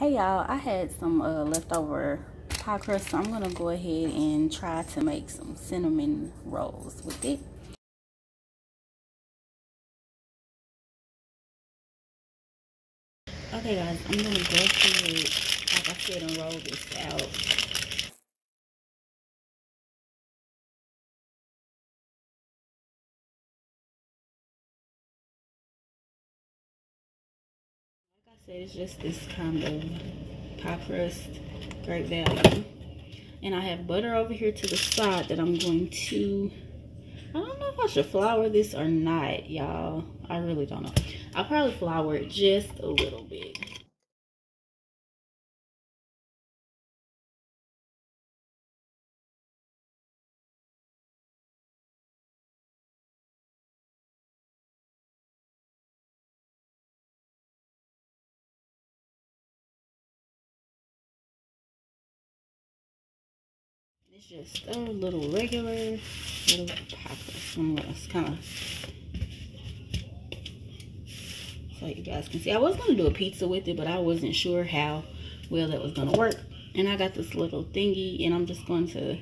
Hey y'all, I had some leftover pie crust, so I'm gonna go ahead and try to make some cinnamon rolls with it. Okay guys, I'm gonna go ahead, like I said, and roll this out. Like I said, it's just this kind of pie crust, great value. And I have butter over here to the side that I'm going to, I don't know if I should flour this or not, y'all. I really don't know. I'll probably flour it just a little bit. It's just a little regular little pie crust. I'm gonna kind of, so you guys can see. I was gonna do a pizza with it, but I wasn't sure how well that was gonna work. And I got this little thingy, and I'm just going to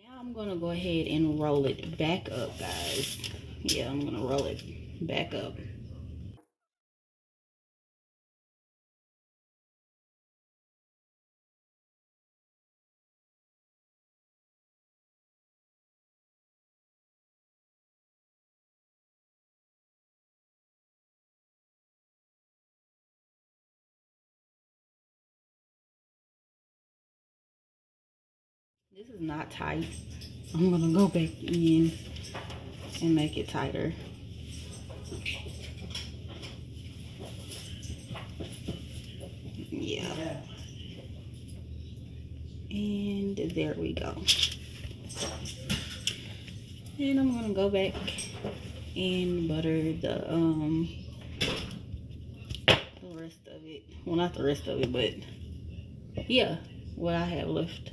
now I'm gonna go ahead and roll it back up, guys. Yeah, I'm gonna roll it back up. This is not tight. I'm gonna go back in and make it tighter. Yeah. And there we go. And I'm gonna go back and butter the rest of it. Well, not the rest of it, but yeah, what I have left.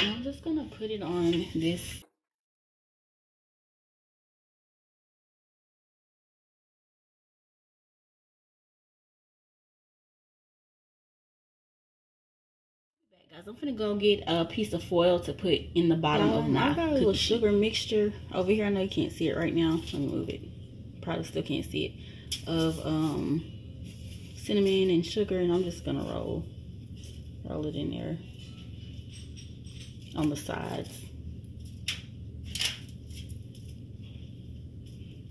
And I'm just gonna put it on this. Guys, I'm gonna go get a piece of foil to put in the bottom of my. I got a little sugar mixture over here. I know you can't see it right now. Let me move it. Probably still can't see it. Of cinnamon and sugar, and I'm just gonna roll it in there on the sides.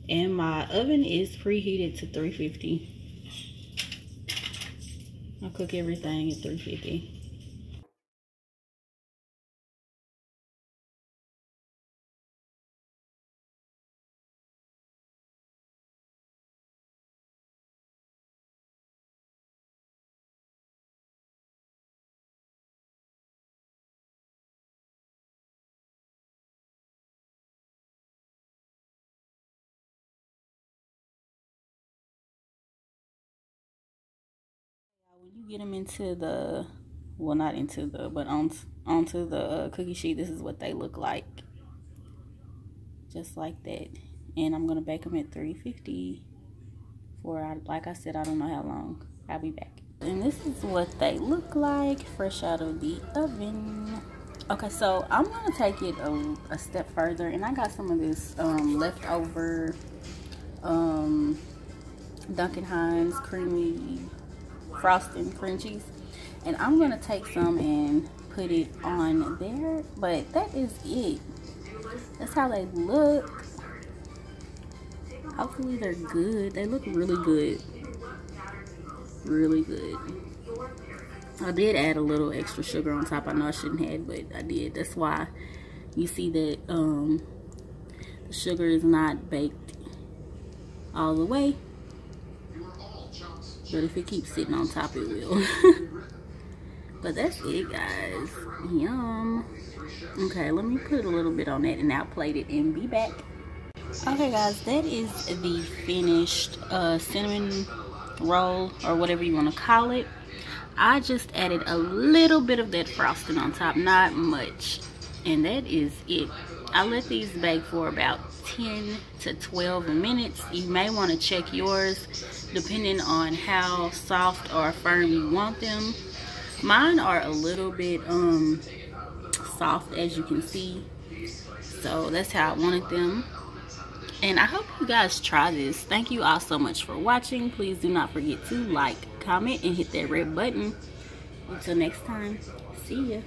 And my oven is preheated to 350. I'll cook everything at 350. When you get them into the, well, not into the, but onto the cookie sheet, this is what they look like. Just like that. And I'm gonna bake them at 350 for, like I said, I don't know how long. I'll be back. And this is what they look like fresh out of the oven. Okay, so I'm gonna take it a step further, and I got some of this leftover Duncan Hines creamy frosting cream cheese, and I'm gonna take some and put it on there. But that is it. That's how they look. Hopefully they're good. They look really good. Really good. I did add a little extra sugar on top. I know I shouldn't have, but I did. That's why you see that the sugar is not baked all the way. But if it keeps sitting on top, it will. But that's it, guys. Yum. Okay, let me put a little bit on that and I'll plate it and be back. Okay, guys, that is the finished cinnamon roll, or whatever you want to call it. I just added a little bit of that frosting on top, not much, and that is it. I let these bake for about 10 to 12 minutes. You may want to check yours depending on how soft or firm you want them. Mine are a little bit soft, as you can see, so that's how I wanted them. And I hope you guys try this. Thank you all so much for watching. Please do not forget to like, comment, and hit that red button. Until next time, see ya.